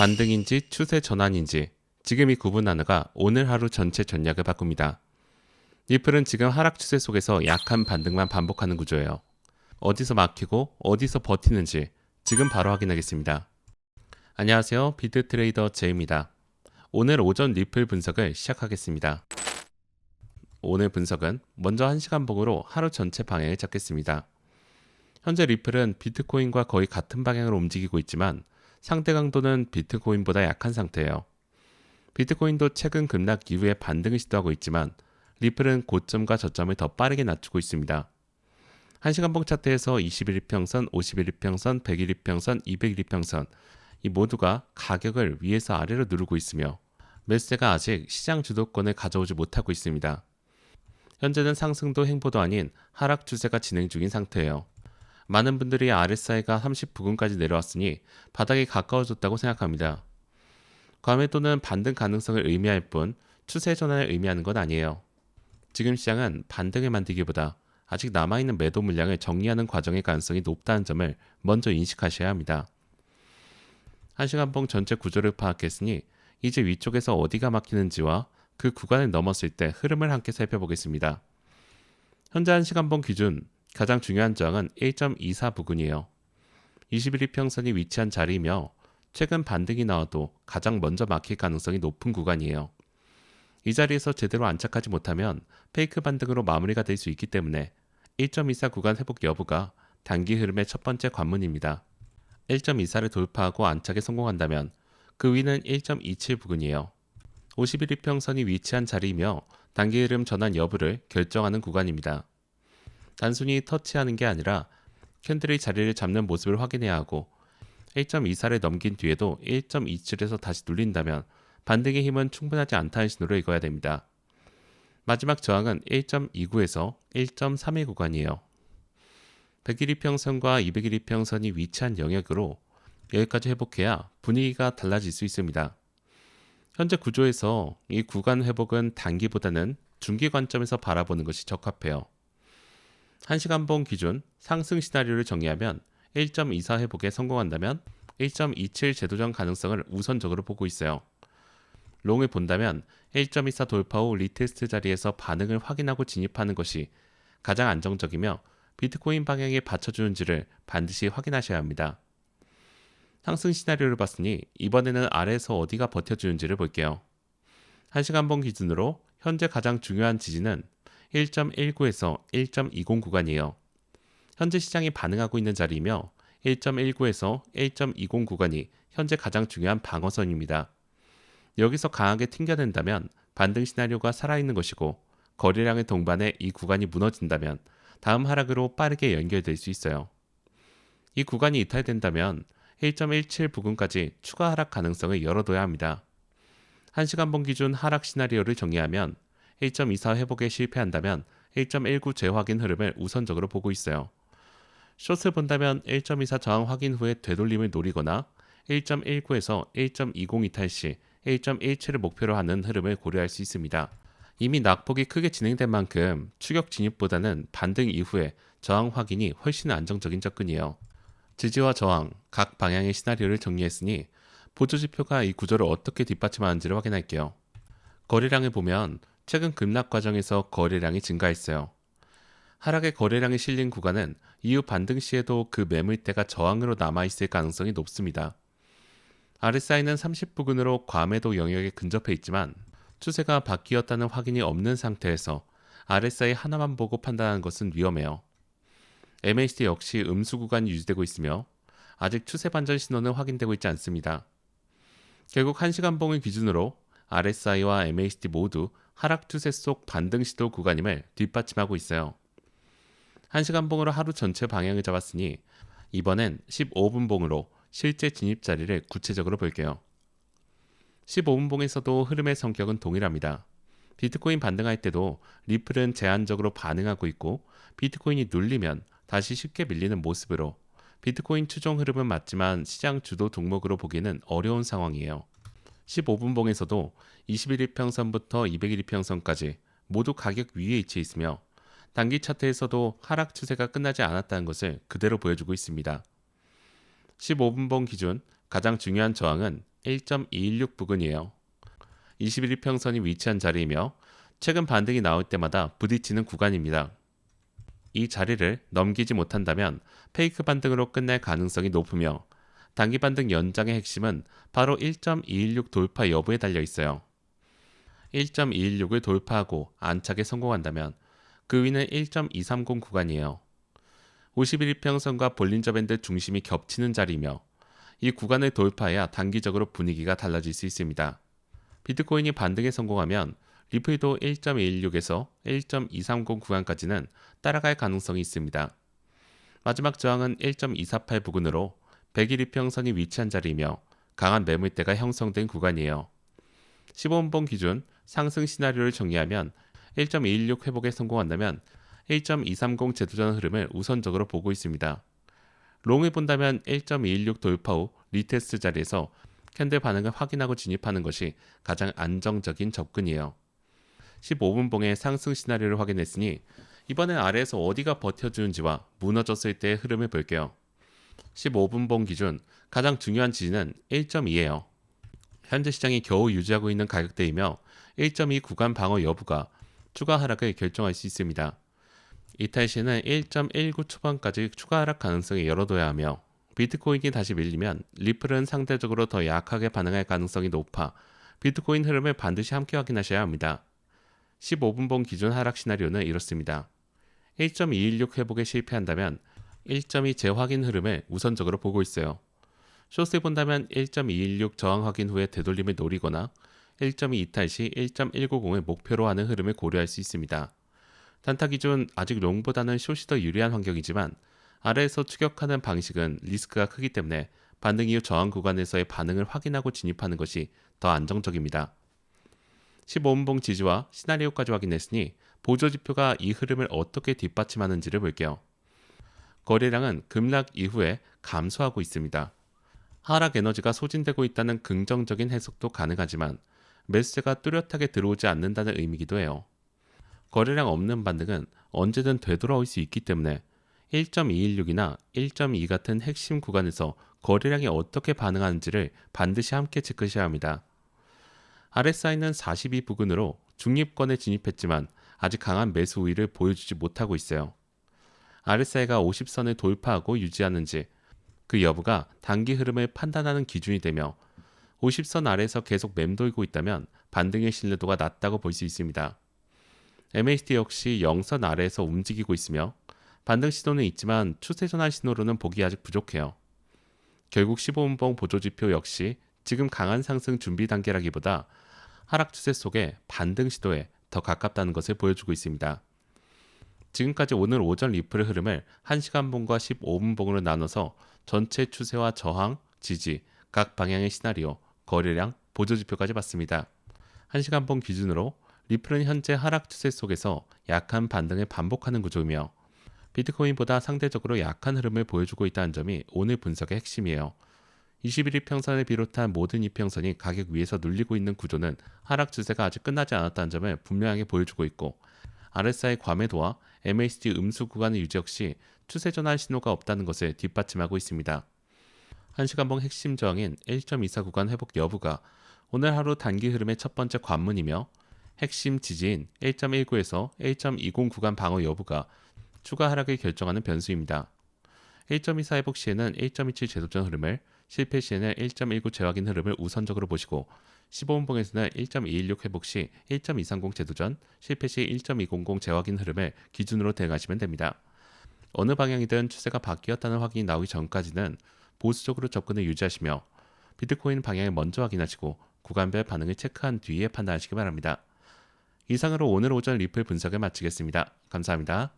반등인지 추세 전환인지 지금 이 구분 하나가 오늘 하루 전체 전략을 바꿉니다. 리플은 지금 하락 추세 속에서 약한 반등만 반복하는 구조예요. 어디서 막히고 어디서 버티는지 지금 바로 확인하겠습니다. 안녕하세요. 비트트레이더 제이입니다. 오늘 오전 리플 분석을 시작하겠습니다. 오늘 분석은 먼저 1시간 봉으로 하루 전체 방향을 잡겠습니다. 현재 리플은 비트코인과 거의 같은 방향으로 움직이고 있지만 상대 강도는 비트코인보다 약한 상태예요. 비트코인도 최근 급락 이후에 반등을 시도하고 있지만 리플은 고점과 저점을 더 빠르게 낮추고 있습니다. 1시간 봉 차트에서 21일평선, 51일평선, 100일평선, 200일평선 이 모두가 가격을 위에서 아래로 누르고 있으며 매수세가 아직 시장 주도권을 가져오지 못하고 있습니다. 현재는 상승도 행보도 아닌 하락 추세가 진행 중인 상태예요. 많은 분들이 RSI가 39분까지 내려왔으니 바닥이 가까워졌다고 생각합니다. 과매도는 반등 가능성을 의미할 뿐 추세 전환을 의미하는 건 아니에요. 지금 시장은 반등을 만들기보다 아직 남아있는 매도 물량을 정리하는 과정의 가능성이 높다는 점을 먼저 인식하셔야 합니다. 1시간 봉 전체 구조를 파악했으니 이제 위쪽에서 어디가 막히는지와 그 구간을 넘었을 때 흐름을 함께 살펴보겠습니다. 현재 1시간 봉 기준 가장 중요한 저항은 1.24 부근이에요. 21일평선이 위치한 자리이며 최근 반등이 나와도 가장 먼저 막힐 가능성이 높은 구간이에요. 이 자리에서 제대로 안착하지 못하면 페이크 반등으로 마무리가 될 수 있기 때문에 1.24 구간 회복 여부가 단기 흐름의 첫 번째 관문입니다. 1.24를 돌파하고 안착에 성공한다면 그 위는 1.27 부근이에요. 51일평선이 위치한 자리이며 단기 흐름 전환 여부를 결정하는 구간입니다. 단순히 터치하는 게 아니라 캔들의 자리를 잡는 모습을 확인해야 하고 1.24를 넘긴 뒤에도 1.27에서 다시 눌린다면 반등의 힘은 충분하지 않다는 신호를 읽어야 됩니다. 마지막 저항은 1.29에서 1.31 구간이에요. 100일이평선과 200일이평선이 위치한 영역으로 여기까지 회복해야 분위기가 달라질 수 있습니다. 현재 구조에서 이 구간 회복은 단기보다는 중기 관점에서 바라보는 것이 적합해요. 1시간 봉 기준 상승 시나리오를 정리하면 1.24 회복에 성공한다면 1.27 재도전 가능성을 우선적으로 보고 있어요. 롱을 본다면 1.24 돌파 후 리테스트 자리에서 반응을 확인하고 진입하는 것이 가장 안정적이며 비트코인 방향에 받쳐주는지를 반드시 확인하셔야 합니다. 상승 시나리오를 봤으니 이번에는 아래에서 어디가 버텨주는지를 볼게요. 1시간 봉 기준으로 현재 가장 중요한 지지는 1.19에서 1.20 구간이에요. 현재 시장이 반응하고 있는 자리이며 1.19에서 1.20 구간이 현재 가장 중요한 방어선입니다. 여기서 강하게 튕겨낸다면 반등 시나리오가 살아있는 것이고 거래량의 동반에 이 구간이 무너진다면 다음 하락으로 빠르게 연결될 수 있어요. 이 구간이 이탈된다면 1.17 부근까지 추가 하락 가능성을 열어둬야 합니다. 1시간 봉 기준 하락 시나리오를 정리하면 1.24 회복에 실패한다면 1.19 재확인 흐름을 우선적으로 보고 있어요. 숏을 본다면 1.24 저항 확인 후에 되돌림을 노리거나 1.19에서 1.20 이탈 시 1.17을 목표로 하는 흐름을 고려할 수 있습니다. 이미 낙폭이 크게 진행된 만큼 추격 진입보다는 반등 이후에 저항 확인이 훨씬 안정적인 접근이에요. 지지와 저항, 각 방향의 시나리오를 정리했으니 보조지표가 이 구조를 어떻게 뒷받침하는지를 확인할게요. 거래량을 보면 최근 급락 과정에서 거래량이 증가했어요. 하락의 거래량이 실린 구간은 이후 반등 시에도 그 매물대가 저항으로 남아있을 가능성이 높습니다. RSI는 30부근으로 과매도 영역에 근접해 있지만 추세가 바뀌었다는 확인이 없는 상태에서 RSI 하나만 보고 판단하는 것은 위험해요. MACD 역시 음수 구간이 유지되고 있으며 아직 추세 반전 신호는 확인되고 있지 않습니다. 결국 1시간 봉을 기준으로 RSI와 MACD 모두 하락 추세 속 반등 시도 구간임을 뒷받침하고 있어요. 1시간 봉으로 하루 전체 방향을 잡았으니 이번엔 15분 봉으로 실제 진입 자리를 구체적으로 볼게요. 15분 봉에서도 흐름의 성격은 동일합니다. 비트코인 반등할 때도 리플은 제한적으로 반응하고 있고 비트코인이 눌리면 다시 쉽게 밀리는 모습으로 비트코인 추종 흐름은 맞지만 시장 주도 종목으로 보기에는 어려운 상황이에요. 15분 봉에서도 21일평선부터 200일평선까지 모두 가격 위에 위치해 있으며 단기 차트에서도 하락 추세가 끝나지 않았다는 것을 그대로 보여주고 있습니다. 15분 봉 기준 가장 중요한 저항은 1.216 부근이에요. 21일평선이 위치한 자리이며 최근 반등이 나올 때마다 부딪히는 구간입니다. 이 자리를 넘기지 못한다면 페이크 반등으로 끝날 가능성이 높으며 단기 반등 연장의 핵심은 바로 1.216 돌파 여부에 달려 있어요. 1.216을 돌파하고 안착에 성공한다면 그 위는 1.230 구간이에요. 51일평선과 볼린저 밴드 중심이 겹치는 자리이며 이 구간을 돌파해야 단기적으로 분위기가 달라질 수 있습니다. 비트코인이 반등에 성공하면 리플도 1.216에서 1.230 구간까지는 따라갈 가능성이 있습니다. 마지막 저항은 1.248 부근으로 100일 이평선이 위치한 자리이며 강한 매물대가 형성된 구간이에요. 15분봉 기준 상승 시나리오를 정리하면 1.216 회복에 성공한다면 1.230 제도전 흐름을 우선적으로 보고 있습니다. 롱을 본다면 1.216 돌파 후 리테스트 자리에서 캔들 반응을 확인하고 진입하는 것이 가장 안정적인 접근이에요. 15분봉의 상승 시나리오를 확인했으니 이번엔 아래에서 어디가 버텨주는지와 무너졌을 때의 흐름을 볼게요. 15분봉 기준 가장 중요한 지지는 1.2예요. 현재 시장이 겨우 유지하고 있는 가격대이며 1.2 구간 방어 여부가 추가 하락을 결정할 수 있습니다. 이탈 시에는 1.19 초반까지 추가 하락 가능성이 열어둬야 하며 비트코인이 다시 밀리면 리플은 상대적으로 더 약하게 반응할 가능성이 높아 비트코인 흐름을 반드시 함께 확인하셔야 합니다. 15분봉 기준 하락 시나리오는 이렇습니다. 1.216 회복에 실패한다면 1.2 재확인 흐름을 우선적으로 보고 있어요. 숏을 본다면 1.216 저항 확인 후에 되돌림을 노리거나 1.2 이탈 시 1.190을 목표로 하는 흐름을 고려할 수 있습니다. 단타 기준 아직 롱보다는 숏이 더 유리한 환경이지만 아래에서 추격하는 방식은 리스크가 크기 때문에 반등 이후 저항 구간에서의 반응을 확인하고 진입하는 것이 더 안정적입니다. 15분봉 지지와 시나리오까지 확인했으니 보조지표가 이 흐름을 어떻게 뒷받침하는지를 볼게요. 거래량은 급락 이후에 감소하고 있습니다. 하락 에너지가 소진되고 있다는 긍정적인 해석도 가능하지만 매수세가 뚜렷하게 들어오지 않는다는 의미이기도 해요. 거래량 없는 반등은 언제든 되돌아올 수 있기 때문에 1.216이나 1.2 같은 핵심 구간에서 거래량이 어떻게 반응하는지를 반드시 함께 체크하셔야 합니다. RSI는 42 부근으로 중립권에 진입했지만 아직 강한 매수 우위를 보여주지 못하고 있어요. RSI가 50선을 돌파하고 유지하는지 그 여부가 단기 흐름을 판단하는 기준이 되며 50선 아래에서 계속 맴돌고 있다면 반등의 신뢰도가 낮다고 볼 수 있습니다. MACD 역시 0선 아래에서 움직이고 있으며 반등 시도는 있지만 추세 전환 신호로는 보기 아직 부족해요. 결국 15분봉 보조지표 역시 지금 강한 상승 준비 단계라기보다 하락 추세 속에 반등 시도에 더 가깝다는 것을 보여주고 있습니다. 지금까지 오늘 오전 리플의 흐름을 1시간봉과 15분봉으로 나눠서 전체 추세와 저항, 지지, 각 방향의 시나리오, 거래량, 보조지표까지 봤습니다. 1시간봉 기준으로 리플은 현재 하락 추세 속에서 약한 반등을 반복하는 구조이며 비트코인보다 상대적으로 약한 흐름을 보여주고 있다는 점이 오늘 분석의 핵심이에요. 21일평선을 비롯한 모든 이평선이 가격 위에서 눌리고 있는 구조는 하락 추세가 아직 끝나지 않았다는 점을 분명하게 보여주고 있고 RSI 과매도와 MACD 음수 구간의 유지 역시 추세 전환 신호가 없다는 것을 뒷받침하고 있습니다. 1시간봉 핵심 저항인 1.24 구간 회복 여부가 오늘 하루 단기 흐름의 첫 번째 관문이며 핵심 지지인 1.19에서 1.20 구간 방어 여부가 추가 하락을 결정하는 변수입니다. 1.24 회복 시에는 1.27 제도전 흐름을, 실패 시에는 1.19 재확인 흐름을 우선적으로 보시고 15분봉에서는 1.216 회복 시 1.230 제도전, 실패 시 1.200 재확인 흐름을 기준으로 대응하시면 됩니다. 어느 방향이든 추세가 바뀌었다는 확인이 나오기 전까지는 보수적으로 접근을 유지하시며 비트코인 방향을 먼저 확인하시고 구간별 반응을 체크한 뒤에 판단하시기 바랍니다. 이상으로 오늘 오전 리플 분석을 마치겠습니다. 감사합니다.